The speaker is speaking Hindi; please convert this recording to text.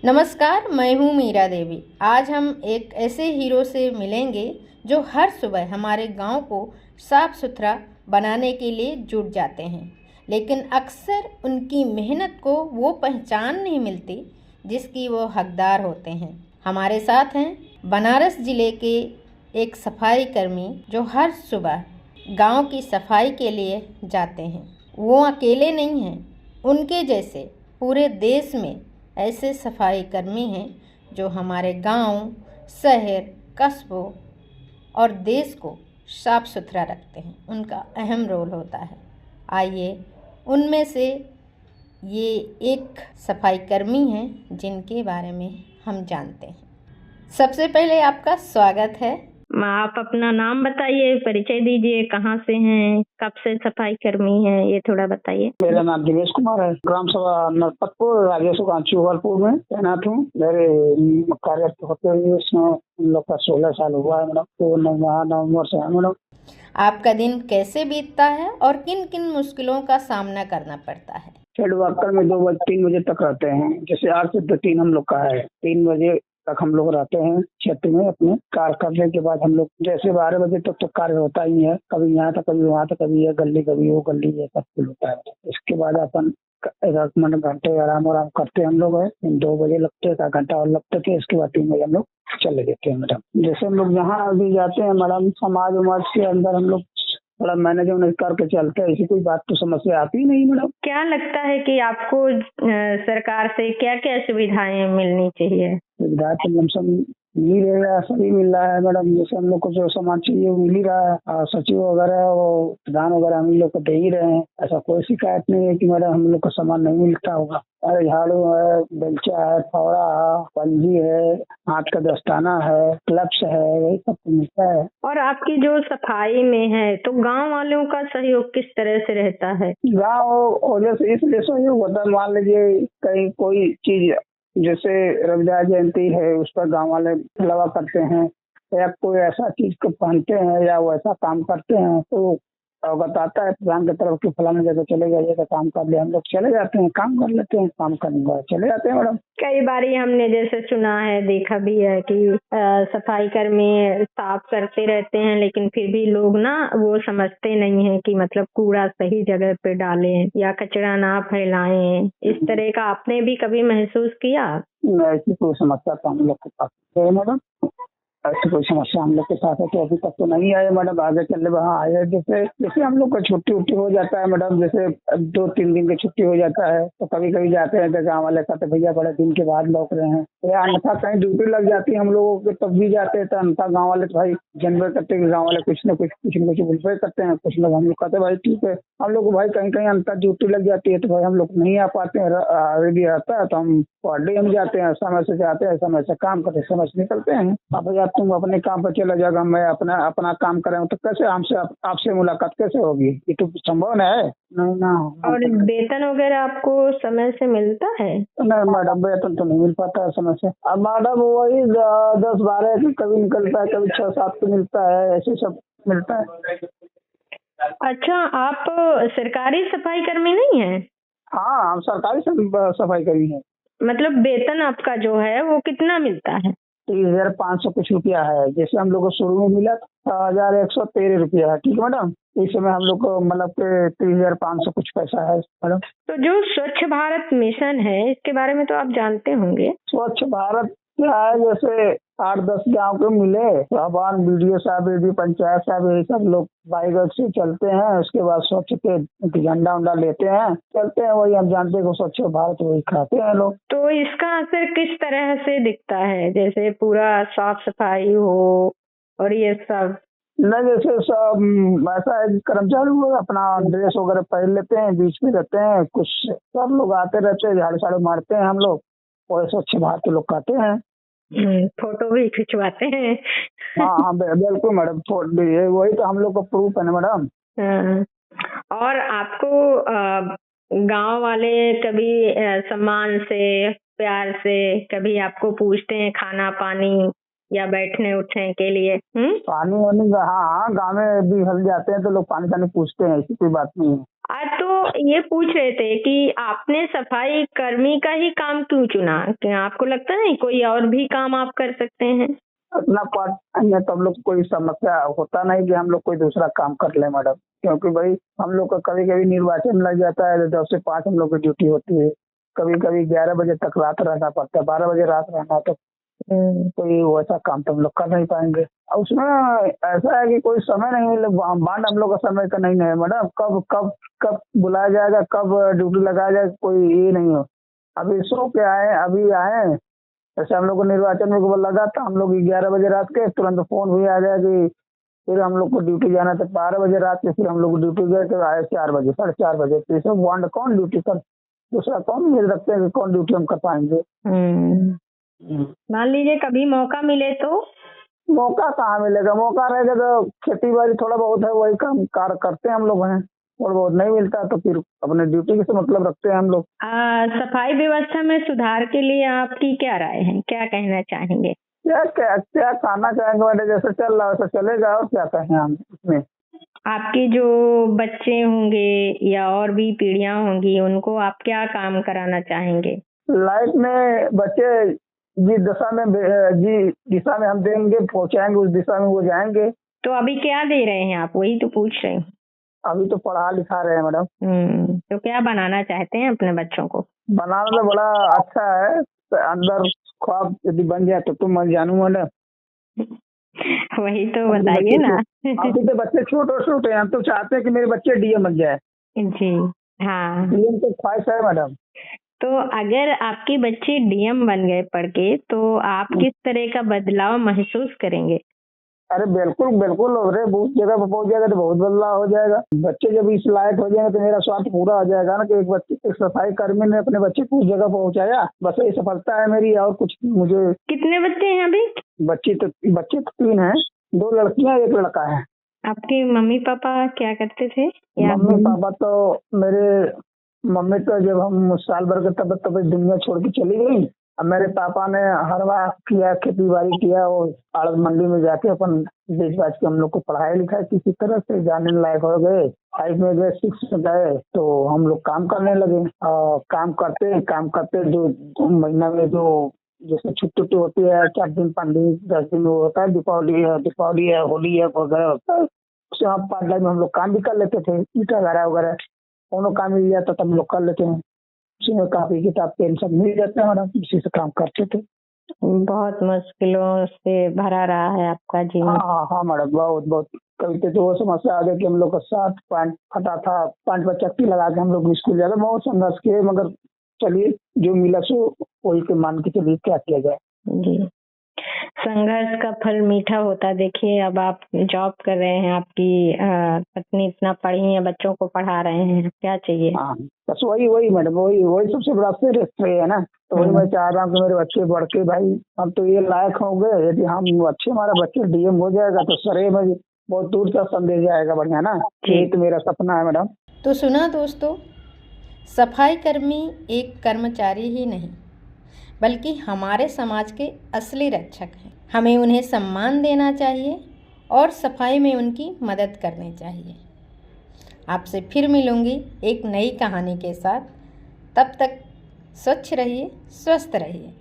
नमस्कार, मैं हूँ मीरा देवी। आज हम एक ऐसे हीरो से मिलेंगे जो हर सुबह हमारे गांव को साफ सुथरा बनाने के लिए जुट जाते हैं, लेकिन अक्सर उनकी मेहनत को वो पहचान नहीं मिलती जिसकी वो हकदार होते हैं। हमारे साथ हैं बनारस जिले के एक सफाई कर्मी जो हर सुबह गांव की सफाई के लिए जाते हैं। वो अकेले नहीं हैं, उनके जैसे पूरे देश में ऐसे सफाई कर्मी हैं जो हमारे गांव, शहर, कस्बों और देश को साफ सुथरा रखते हैं। उनका अहम रोल होता है। आइए उनमें से ये एक सफाई कर्मी हैं जिनके बारे में हम जानते हैं। सबसे पहले आपका स्वागत है। आप अपना नाम बताइए, परिचय दीजिए, कहाँ से हैं, कब से सफाई कर्मी हैं, ये थोड़ा बताइए। मेरा नाम दिनेश कुमार है। ग्राम सभा नरपतपुर, राजेश्वर गांव चूहलपुर में तैनात हूँ। मेरे कार्य होते हुए इसमें उन लोग का 16 साल हुआ है मैडम। तो नवंबर से है मैडम। आपका दिन कैसे बीतता है और किन किन मुश्किलों का सामना करना पड़ता है? फील्ड वर्कर में 2 बजे 3 बजे तक रहते हैं। जैसे 8 से 3 हम लोग का है। 3 बजे तक हम लोग रहते हैं क्षेत्र में। अपने कार्य करने के बाद हम लोग जैसे 12 बजे तक तो कार्य होता ही है। कभी यहाँ तक, कभी वहाँ तक, कभी ये गली, कभी वो गली, ये सब कुछ होता है। इसके बाद अपन 1 घंटे आराम करते हैं हम लोग है। 2 बजे लगते हैं, 1 घंटा और लगते थे। इसके बाद 3 बजे हम लोग चले जाते हैं मैडम। जैसे हम लोग जहाँ अभी जाते हैं मैडम, समाज उमाज के अंदर हम लोग थोड़ा मैनेजमेंट करके चलते हैं। ऐसी कोई बात तो समस्या आती ही नहीं मैडम। क्या लगता है कि आपको सरकार से क्या क्या सुविधाएं मिलनी चाहिए? सुविधा तो लमसम मिल रहा है, सभी मिल रहा है मैडम। जैसे हम लोग को जो सामान चाहिए वो मिल ही रहा है। और सचिव वगैरह वो प्रधान वगैरह हम लोग को दे ही रहे हैं। ऐसा कोई शिकायत नहीं है कि मैडम हम लोग को सामान नहीं मिलता होगा। अरे झाड़ू है, बेलचा है, फावड़ा है, पंजी है, हाथ का दस्ताना है, क्लब्स है, यही सब मिलता है। और आपकी जो सफाई में है तो गांव वालों का सहयोग किस तरह से रहता है? गाँव जैसे इसलिए सहयोग होता है, मान लीजिए कहीं कोई चीज जैसे रविदास जयंती है, उस पर गाँव वाले लवा करते हैं, या कोई ऐसा चीज को पहनते हैं या वो ऐसा काम करते हैं तो अवगत आता है प्रधान की तरफ कि फलाने जगह चले जाइए तो काम कर ले। हम लोग चले जाते हैं, काम कर लेते हैं, काम करने के बाद चले जाते हैं मैडम। कई बारी हमने जैसे सुना है, देखा भी है कि सफाई कर्मी साफ करते रहते हैं, लेकिन फिर भी लोग ना वो समझते नहीं है कि मतलब कूड़ा सही जगह पे डालें या कचरा ना फैलाएं। इस तरह का आपने भी कभी महसूस किया? ऐसी कोई समस्या तो हम लोग के पास है मैडम। ऐसी कोई समस्या हम लोग के साथ है तो अभी तक तो नहीं आए मैडम। आगे चले वहाँ आए। जैसे जैसे हम लोग का छुट्टी उट्टी हो जाता है मैडम, जैसे 2-3 दिन की छुट्टी हो जाता है तो कभी कभी जाते हैं तो गाँव वाले कहते भैया बड़े दिन के बाद लौट रहे हैं, या अन्यथा कहीं ड्यूटी लग जाती है हम लोगों के तब भी जाते हैं। तो अन्यथा गाँव वाले तो भाई जनवर करते हैं, गाँव वाले कुछ न कुछ बुलफे करते हैं। कुछ लोग हम लोग कहते भाई ठीक है, हम लोग को भाई कहीं कहीं अन्यथा ड्यूटी लग जाती है तो भाई हम लोग नहीं आ पाते हैं। रेडी रहता है तो हम पर डे हम जाते हैं, समय से जाते हैं, समय से काम करते, समय से निकलते हैं। अब भैया तुम अपने काम पर चला जाएगा, मैं अपना अपना काम करें तो कैसे हमसे आपसे मुलाकात कैसे होगी? ये तो संभव है नहीं ना। और वेतन वगैरह आपको समय से मिलता है? नहीं मैडम, वेतन तो नहीं मिल पाता है समय से। अब मैडम वही 10-12 की कभी निकलता है, कभी 6-7 की मिलता है, ऐसे सब मिलता है। अच्छा, आप सरकारी सफाई कर्मी नहीं है? हाँ, हम सरकारी सफाई करी है। मतलब वेतन आपका जो है वो कितना मिलता है? 30,500 कुछ रुपया है। जैसे हम लोग को शुरू में मिला 1113 रुपया है, ठीक है मैडम। इस समय हम लोग को मतलब के 30,500 कुछ पैसा है मैडम। तो जो स्वच्छ भारत मिशन है इसके बारे में तो आप जानते होंगे। स्वच्छ भारत क्या है, जैसे 8-10 गाँव को मिले, साहबान बीडीओ साहब, बीडीओ पंचायत साहब, यही सब लोग बाइक से चलते हैं। उसके बाद स्वच्छ के झंडा उंडा लेते हैं, चलते हैं। वही हम जानते हैं स्वच्छ भारत वही खाते हैं लोग। तो इसका असर किस तरह से दिखता है? जैसे पूरा साफ सफाई हो और ये सब? नहीं, जैसे सब ऐसा है कि कर्मचारी लोग अपना ड्रेस वगैरह पहन लेते हैं, बीच में रहते हैं, कुछ सब लोग आते रहते हैं, झाड़ू साड़ू मारते हैं हम लोग, और स्वच्छ भारत के लोग खाते हैं। फोटो भी खिंचवाते हैं। हाँ हाँ बिल्कुल मैडम, वही तो हम लोग का प्रूफ है ना मैडम। हाँ। और आपको गांव वाले कभी सम्मान से, प्यार से कभी आपको पूछते हैं खाना पानी या बैठने उठने के लिए? पानी वानी हाँ हाँ, गाँव में भी हल जाते हैं तो लोग पानी पानी पूछते हैं, ऐसी कोई बात नहीं है। आज तो ये पूछ रहे थे कि आपने सफाई कर्मी का ही काम क्यों चुना? क्या आपको लगता नहीं कोई और भी काम आप कर सकते हैं? अपना पार्ट में तो हम लोग कोई समस्या होता नहीं कि हम लोग कोई दूसरा काम कर ले मैडम, क्योंकि भाई हम लोग का कभी कभी निर्वाचन लग जाता है, 10 से 5 हम लोग की ड्यूटी होती है, कभी कभी 11 बजे तक रात रहना पड़ता है, 12 बजे रात रहना, तो कोई वैसा काम तो हम लोग कर नहीं पाएंगे। और उसमें ऐसा है कि कोई समय नहीं मिले, बांड हम लोग का समय का नहीं है मैडम, कब कब कब बुलाया जाएगा, कब ड्यूटी लगाया जाएगा, कोई ये नहीं हो। अभी सो के आए, अभी आए, जैसे हम लोग को निर्वाचन में को लगा था, हम लोग 11 बजे रात के तुरंत फोन भी आ गया कि फिर हम लोग को ड्यूटी जाना था 12 बजे रात के, फिर हम लोग ड्यूटी गए तो आए 4 बजे, 4:30 बजे। तो इसमें वांड कौन ड्यूटी कर, दूसरा कौन उम्मीद रखते हैं कि कौन ड्यूटी हम कर पाएंगे। मान लीजिए कभी मौका मिले तो? मौका कहाँ मिलेगा, मौका रहेगा तो खेती बाड़ी थोड़ा बहुत है वही काम कार्य करते हैं हम लोग हैं, और बहुत नहीं मिलता तो फिर अपने ड्यूटी से मतलब रखते हैं हम लोग। सफाई व्यवस्था में सुधार के लिए आपकी क्या राय है, क्या कहना चाहेंगे? क्या क्या क्या कहना चाहेंगे मैडम, जैसे चल रहा है वैसा चलेगा, और क्या कहें हम इसमें। आपके जो बच्चे होंगे या और भी पीढ़ियां होंगी उनको आप क्या काम कराना चाहेंगे? लाइफ में बच्चे जिस दिशा में हम देंगे पहुंचाएंगे, उस दिशा में वो जाएंगे। तो अभी क्या दे रहे हैं आप, वही तो पूछ रहे हैं। अभी तो पढ़ा लिखा रहे हैं मैडम। तो क्या बनाना चाहते हैं अपने बच्चों को? बनाना तो बड़ा अच्छा है, तो अंदर ख्वाब यदि बन जाए तो तुम मत जानू मैडम। वही तो बताइए ना। अभी तो बच्चे छोटे हैं, हम तो चाहते हैं कि मेरे बच्चे डीएम बन जाए। जी हाँ, डीएम तो ख्वाहिश है मैडम। तो अगर आपके बच्चे डीएम बन गए पढ़ के तो आप किस तरह का बदलाव महसूस करेंगे? अरे बिल्कुल बिल्कुल, अरे बहुत जगह पर पहुंच जाएगा तो बहुत बदलाव हो जाएगा। बच्चे जब इस लायक हो जाएंगे तो मेरा स्वार्थ पूरा हो जाएगा ना, कि एक सफाई कर्मी ने अपने बच्चे को उस जगह पहुंचाया, बस यही सफलता है मेरी, और कुछ मुझे। कितने बच्चे हैं अभी? बच्चे तो 3 हैं, 2 लड़कियां 1 लड़का है। आपके मम्मी पापा क्या करते थे? मम्मी पापा तो मेरे मम्मी तो जब हम साल भर के तब दुनिया छोड़ के चली गई। अब मेरे पापा ने हरवा किया, खेती बाड़ी किया, और आड़त मंडी में जाके अपन बेच बाच के हम लोग को पढ़ाई लिखाई किसी तरह से जाने लायक हो गए। 5 में गए, 6 में गए तो हम लोग काम करने लगे, और काम करते 2 महीना में जो जैसे छुट्टी होती है 4 दिन 5 दिन 10 दिन वो होता है, दीपावली है होली है वगैरह होता है, उसमें आप पार्ट टाइम हम लोग काम भी कर लेते थे, ईटा वगैरह दोनों काम मिल जाता तो हम लोग कर लेते हैं। उसी में कापी किताब पेन सब मिल जाते हैं मैडम, इसी से काम करते थे। बहुत मुश्किलों से भरा रहा है आपका जीवन। हाँ मैडम, बहुत कभी तो वो समस्या आ गई कि हम लोग का शर्ट पैंट फटा था, पैंट पर चक्की लगा के हम लोग स्कूल जाते, बहुत संघर्ष किए, मगर चलिए जो मिला सो वही के मान के चलिए, क्या किया जाए। जी, संघर्ष का फल मीठा होता। देखिए अब आप जॉब कर रहे हैं, आपकी पत्नी इतना पढ़ी है, बच्चों को पढ़ा रहे हैं, क्या चाहिए। हाँ बस वही मैडम, वही सबसे बड़ा श्रेय है ना। तो वही मैं चाह रहा हूँ कि मेरे बच्चे बढ़ के भाई हम तो ये लायक हो गए, यदि हम अच्छे हमारा बच्चे डीएम हो जाएगा तो श्रेय में बहुत दूर तक संदेश जाएगा, बढ़िया ना। यही तो मेरा सपना है मैडम। तो सुना दोस्तों, सफाई कर्मी एक कर्मचारी ही नहीं बल्कि हमारे समाज के असली रक्षक हैं। हमें उन्हें सम्मान देना चाहिए और सफाई में उनकी मदद करनी चाहिए। आपसे फिर मिलूंगी एक नई कहानी के साथ। तब तक स्वच्छ रहिए, स्वस्थ रहिए।